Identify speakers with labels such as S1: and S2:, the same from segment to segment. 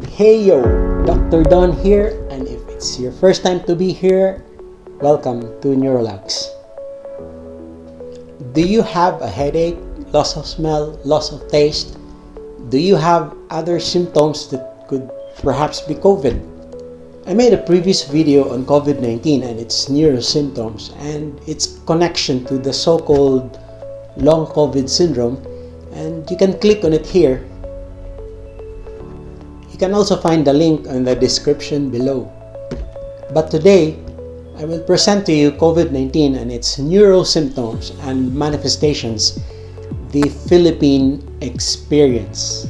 S1: Hey yo, Dr. Don here, and if it's your first time to be here, welcome to Neurologs. Do you have a headache, loss of smell, loss of taste? Do you have other symptoms that could perhaps be COVID? I made a previous video on COVID-19 and its neuro symptoms and its connection to the so-called long COVID syndrome, and you can click on it here. You can also find the link in the description below. But today, I will present to you COVID-19 and its neuro symptoms and manifestations, the Philippine experience.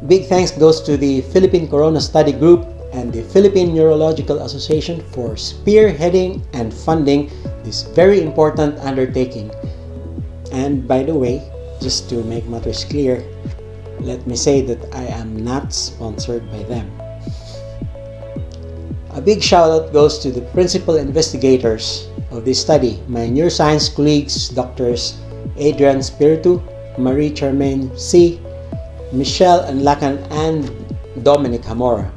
S1: Big thanks goes to the Philippine CORONA Study Group and the Philippine Neurological Association for spearheading and funding this very important undertaking. And by the way, just to make matters clear, let me say that I am not sponsored by them. A big shout out goes to the principal investigators of this study, my neuroscience colleagues, Drs. Adrian Espiritu, Charmaine Sy, Michelle Anlacan and Dominic Jamora.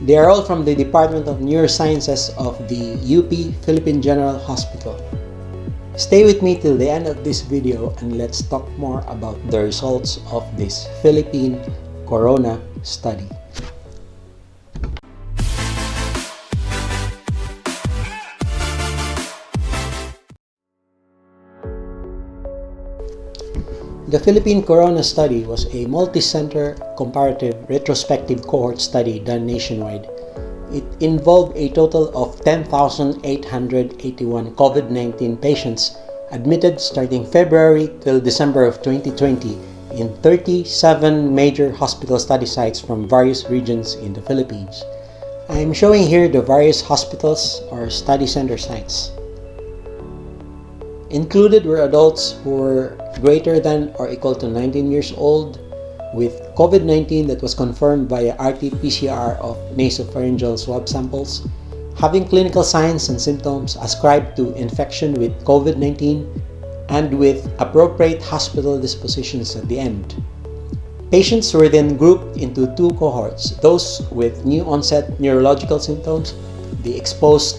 S1: They are all from the Department of Neurosciences of the UP-Philippine General Hospital. Stay with me till the end of this video and let's talk more about the results of this Philippine CORONA study. The Philippine CORONA study was a multi-center comparative retrospective cohort study done nationwide. It involved a total of 10,881 COVID-19 patients admitted starting February till December of 2020 in 37 major hospital study sites from various regions in the Philippines. I am showing here the various hospitals or study center sites. Included were adults who were greater than or equal to 19 years old with COVID-19 that was confirmed via RT-PCR of nasopharyngeal swab samples, having clinical signs and symptoms ascribed to infection with COVID-19, and with appropriate hospital dispositions at the end. Patients were then grouped into two cohorts, those with new onset neurological symptoms, the exposed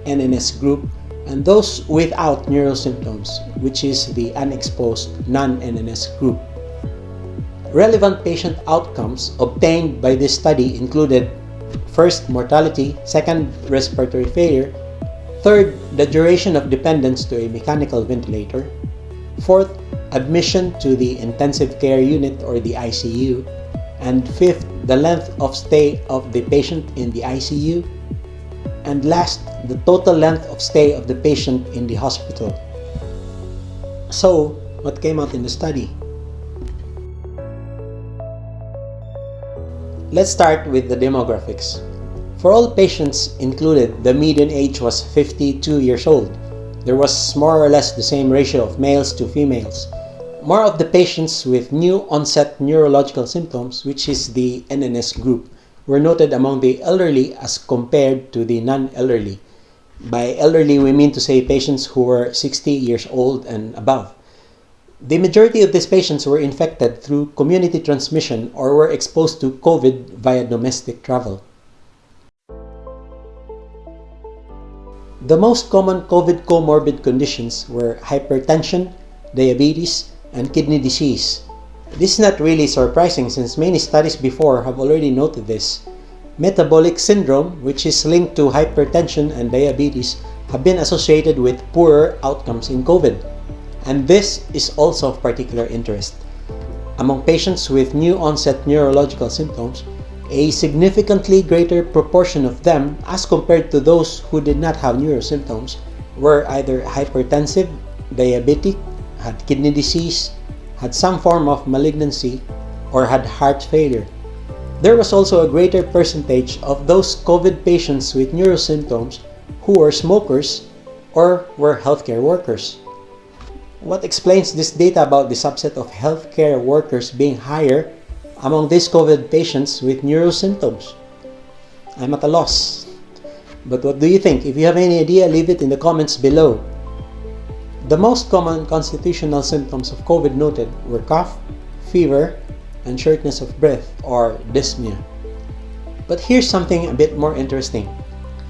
S1: NNS group, and those without neuro symptoms, which is the unexposed non-NNS group. Relevant patient outcomes obtained by this study included: first, mortality; second, respiratory failure; third, the duration of dependence to a mechanical ventilator; fourth, admission to the intensive care unit or the ICU; and fifth, the length of stay of the patient in the ICU; and last, the total length of stay of the patient in the hospital. So, what came out in the study? Let's start with the demographics. For all patients included, the median age was 52 years old. There was more or less the same ratio of males to females. More of the patients with new onset neurological symptoms, which is the NNS group, were noted among the elderly as compared to the non-elderly. By elderly, we mean to say patients who were 60 years old and above. The majority of these patients were infected through community transmission or were exposed to COVID via domestic travel. The most common COVID comorbid conditions were hypertension, diabetes, and kidney disease. This is not really surprising since many studies before have already noted this. Metabolic syndrome, which is linked to hypertension and diabetes, have been associated with poorer outcomes in COVID. And this is also of particular interest. Among patients with new onset neurological symptoms, a significantly greater proportion of them as compared to those who did not have neuro symptoms were either hypertensive, diabetic, had kidney disease, had some form of malignancy, or had heart failure. There was also a greater percentage of those COVID patients with neuro symptoms who were smokers or were healthcare workers. What explains this data about the subset of healthcare workers being higher among these COVID patients with neuro symptoms? I'm at a loss. But what do you think? If you have any idea, leave it in the comments below. The most common constitutional symptoms of COVID noted were cough, fever, and shortness of breath or dyspnea. But here's something a bit more interesting.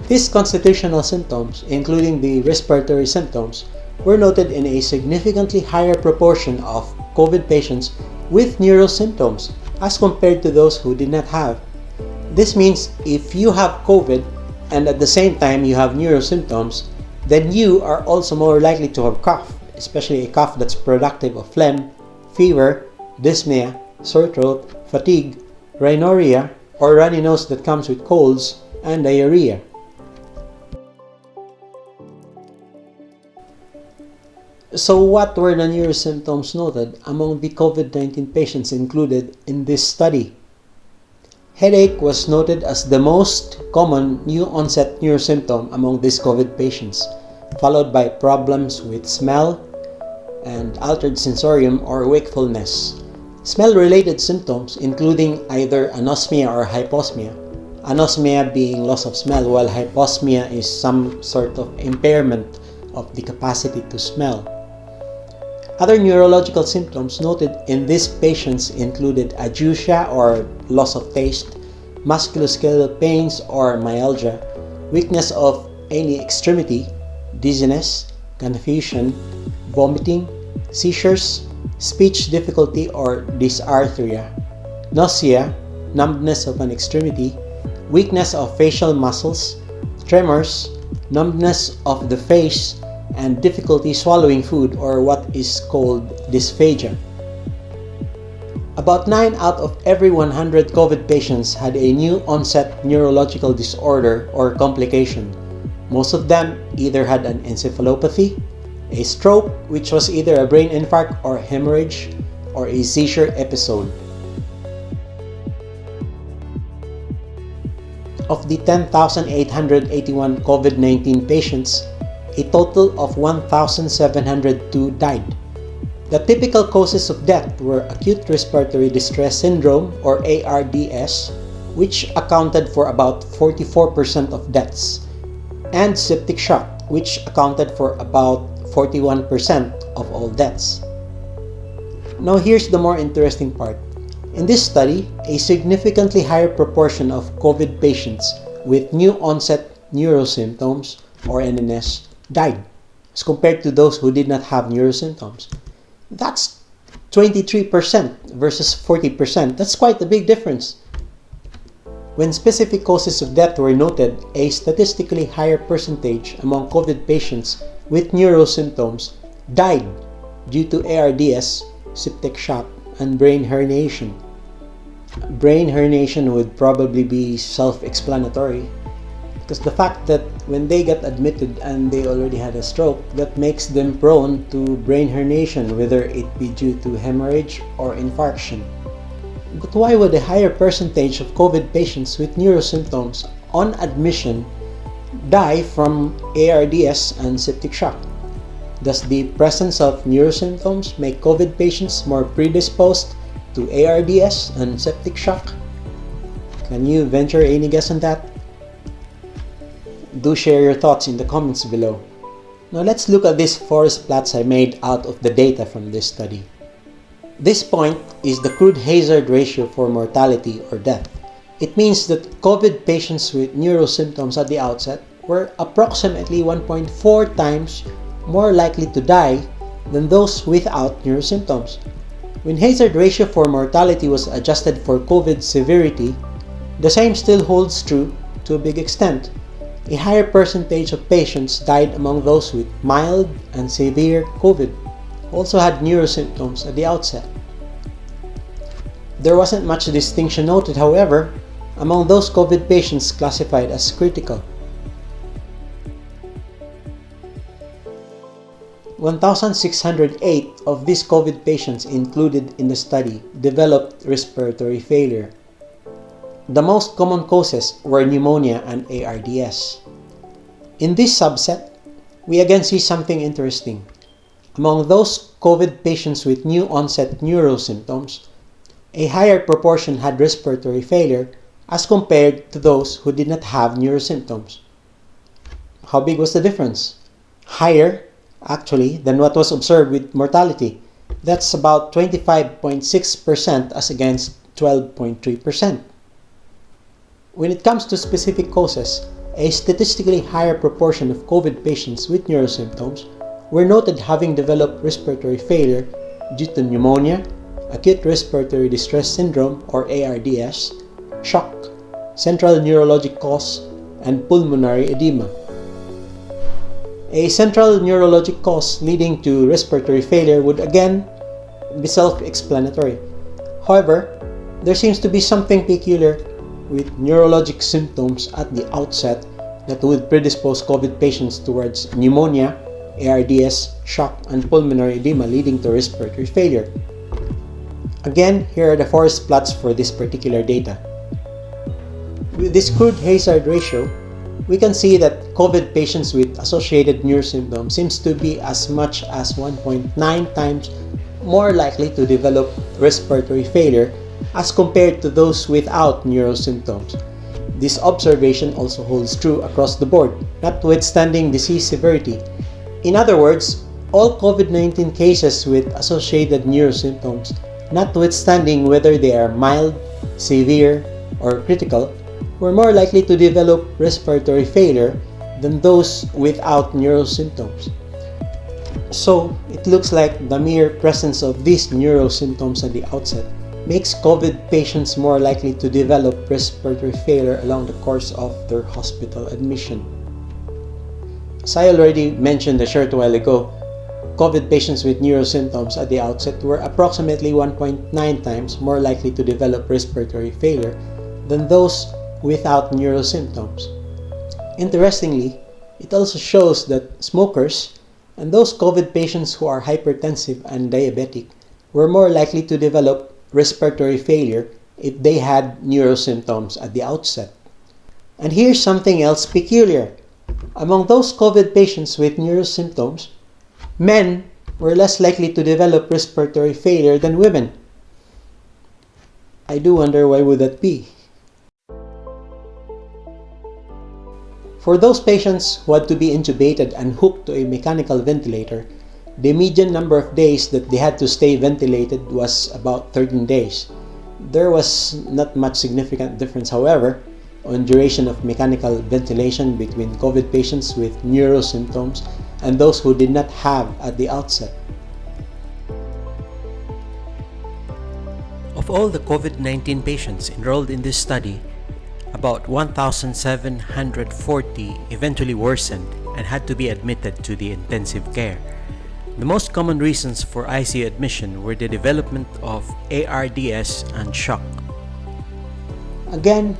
S1: These constitutional symptoms, including the respiratory symptoms, were noted in a significantly higher proportion of COVID patients with neuro symptoms as compared to those who did not have. This means if you have COVID and at the same time you have neuro symptoms, then you are also more likely to have cough, especially a cough that's productive of phlegm, fever, dyspnea, sore throat, fatigue, rhinorrhea, or runny nose that comes with colds, and diarrhea. So what were the neuro symptoms noted among the COVID-19 patients included in this study? Headache was noted as the most common new onset neuro symptom among these COVID patients, followed by problems with smell and altered sensorium or wakefulness. Smell-related symptoms including either anosmia or hyposmia. Anosmia being loss of smell, while hyposmia is some sort of impairment of the capacity to smell. Other neurological symptoms noted in these patients included ageusia or loss of taste, musculoskeletal pains or myalgia, weakness of any extremity, dizziness, confusion, vomiting, seizures, speech difficulty or dysarthria, nausea, numbness of an extremity, weakness of facial muscles, tremors, numbness of the face, and difficulty swallowing food or what is called dysphagia. About 9 out of every 100 COVID patients had a new onset neurological disorder or complication. Most of them either had an encephalopathy, a stroke, which was either a brain infarct or hemorrhage, or a seizure episode. Of the 10,881 COVID-19 patients, a total of 1,702 died. The typical causes of death were acute respiratory distress syndrome or ARDS, which accounted for about 44% of deaths, and septic shock, which accounted for about 41% of all deaths. Now here's the more interesting part. In this study, a significantly higher proportion of COVID patients with new onset neurosymptoms or NNS died as compared to those who did not have neurosymptoms. That's 23% versus 40%. That's quite a big difference. When specific causes of death were noted, a statistically higher percentage among COVID patients with neurosymptoms died due to ARDS, septic shock, and brain herniation. Brain herniation would probably be self-explanatory because the fact that when they get admitted and they already had a stroke, that makes them prone to brain herniation, whether it be due to hemorrhage or infarction. But why would a higher percentage of COVID patients with neurosymptoms on admission die from ARDS and septic shock? Does the presence of neurosymptoms make COVID patients more predisposed to ARDS and septic shock? Can you venture any guess on that? Do share your thoughts in the comments below. Now let's look at these forest plots I made out of the data from this study. This point is the crude hazard ratio for mortality or death. It means that COVID patients with neurosymptoms at the outset were approximately 1.4 times more likely to die than those without neurosymptoms. When hazard ratio for mortality was adjusted for COVID severity, the same still holds true to a big extent. A higher percentage of patients died among those with mild and severe COVID, who also had neurosymptoms at the outset. There wasn't much distinction noted, however, among those COVID patients classified as critical. 1,608 of these COVID patients included in the study developed respiratory failure. The most common causes were pneumonia and ARDS. In this subset, we again see something interesting. Among those COVID patients with new onset neurosymptoms, a higher proportion had respiratory failure as compared to those who did not have neurosymptoms. How big was the difference? Higher, actually, than what was observed with mortality. That's about 25.6% as against 12.3%. When it comes to specific causes, a statistically higher proportion of COVID patients with neurosymptoms were noted having developed respiratory failure due to pneumonia, acute respiratory distress syndrome or ARDS, shock, central neurologic cause, and pulmonary edema. A central neurologic cause leading to respiratory failure would again be self-explanatory. However, there seems to be something peculiar with neurologic symptoms at the outset that would predispose COVID patients towards pneumonia, ARDS, shock, and pulmonary edema leading to respiratory failure. Again, here are the forest plots for this particular data. With this crude hazard ratio, we can see that COVID patients with associated neurosymptoms seems to be as much as 1.9 times more likely to develop respiratory failure as compared to those without neurosymptoms. This observation also holds true across the board, notwithstanding disease severity. In other words, all COVID-19 cases with associated neurosymptoms, notwithstanding whether they are mild, severe, or critical, were more likely to develop respiratory failure than those without neurosymptoms. So, it looks like the mere presence of these neurosymptoms at the outset makes COVID patients more likely to develop respiratory failure along the course of their hospital admission. As I already mentioned a short while ago, COVID patients with neurosymptoms at the outset were approximately 1.9 times more likely to develop respiratory failure than those without neurosymptoms. Interestingly, it also shows that smokers and those COVID patients who are hypertensive and diabetic were more likely to develop respiratory failure if they had neurosymptoms at the outset. And here's something else peculiar. Among those COVID patients with neurosymptoms, men were less likely to develop respiratory failure than women. I do wonder why would that be? For those patients who had to be intubated and hooked to a mechanical ventilator, the median number of days that they had to stay ventilated was about 13 days. There was not much significant difference, however, on duration of mechanical ventilation between COVID patients with neurosymptoms and those who did not have at the outset.
S2: Of all the COVID-19 patients enrolled in this study, about 1,740 eventually worsened and had to be admitted to the intensive care. The most common reasons for ICU admission were the development of ARDS and shock.
S1: Again,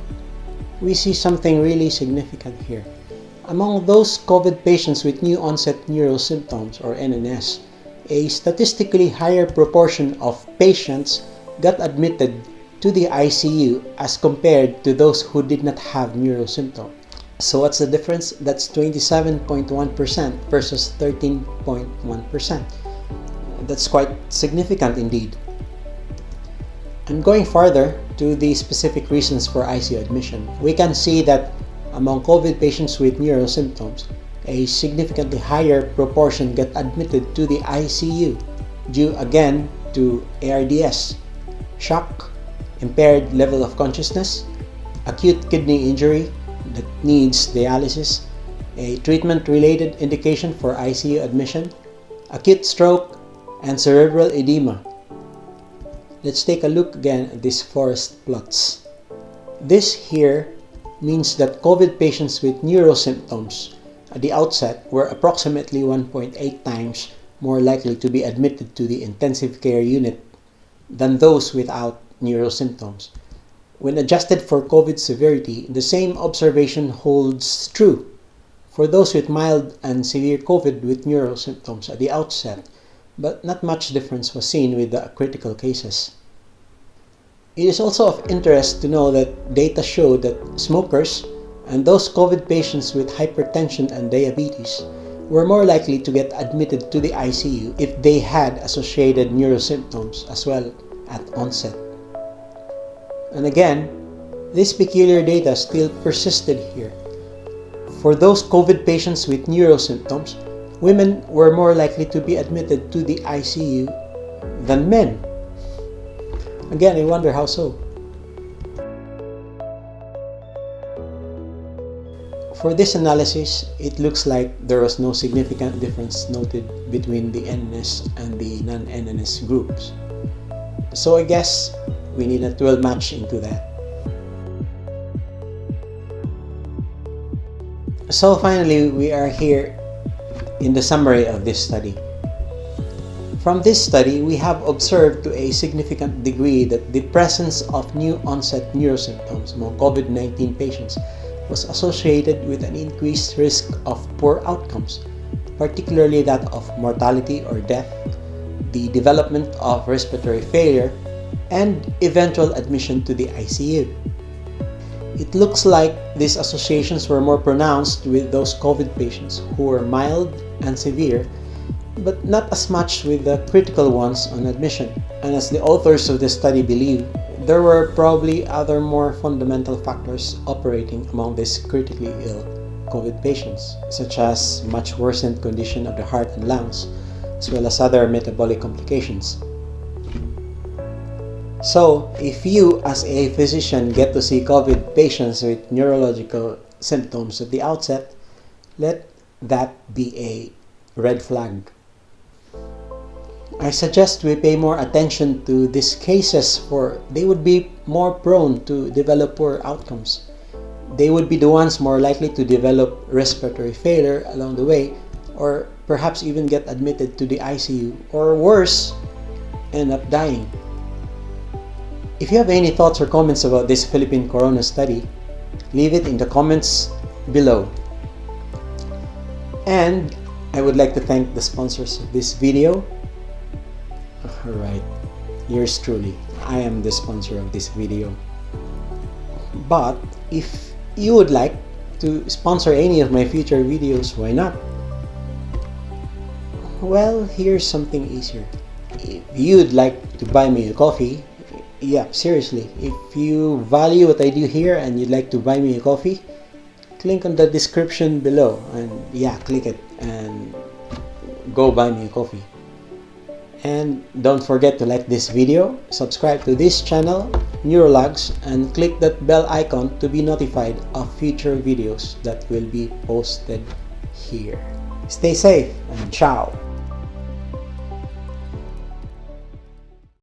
S1: we see something really significant here. Among those COVID patients with new onset neurosymptoms or NNS, a statistically higher proportion of patients got admitted to the ICU as compared to those who did not have neurosymptoms. So what's the difference? That's 27.1% versus 13.1%. That's quite significant indeed. And going further to the specific reasons for ICU admission, we can see that among COVID patients with neurosymptoms, a significantly higher proportion get admitted to the ICU due again to ARDS, shock, impaired level of consciousness, acute kidney injury that needs dialysis, a treatment-related indication for ICU admission, acute stroke, and cerebral edema. Let's take a look again at these forest plots. This here means that COVID patients with neurosymptoms at the outset were approximately 1.8 times more likely to be admitted to the intensive care unit than those without neurosymptoms. When adjusted for COVID severity, the same observation holds true for those with mild and severe COVID with neurosymptoms at the outset, but not much difference was seen with the critical cases. It is also of interest to know that data show that smokers and those COVID patients with hypertension and diabetes were more likely to get admitted to the ICU if they had associated neurosymptoms as well at onset. And again, this peculiar data still persisted here. For those COVID patients with neurosymptoms, women were more likely to be admitted to the ICU than men. Again, I wonder how so. For this analysis, it looks like there was no significant difference noted between the NNS and the non-NNS groups. So I guess we need a 12 match into that. So finally, we are here in the summary of this study. From this study, we have observed to a significant degree that the presence of new onset neurosymptoms among COVID-19 patients was associated with an increased risk of poor outcomes, particularly that of mortality or death, the development of respiratory failure, and eventual admission to the ICU. It looks like these associations were more pronounced with those COVID patients who were mild and severe, but not as much with the critical ones on admission. And as the authors of this study believe, there were probably other more fundamental factors operating among these critically ill COVID patients, such as much worsened condition of the heart and lungs, as well as other metabolic complications. So, if you as a physician get to see COVID patients with neurological symptoms at the outset, let that be a red flag. I suggest we pay more attention to these cases, for they would be more prone to develop poor outcomes. They would be the ones more likely to develop respiratory failure along the way, or perhaps even get admitted to the ICU, or worse, end up dying. If you have any thoughts or comments about this Philippine Corona study, leave it in the comments below. And I would like to thank the sponsors of this video. Alright, yours truly. I am the sponsor of this video. But if you would like to sponsor any of my future videos, why not? Well, here's something easier. If you'd like to buy me a coffee, yeah, seriously, if you value what I do here and you'd like to buy me a coffee, click on the description below and yeah, click it and go buy me a coffee. And don't forget to like this video, subscribe to this channel, Neurologs, and click that bell icon to be notified of future videos that will be posted here. Stay safe and ciao!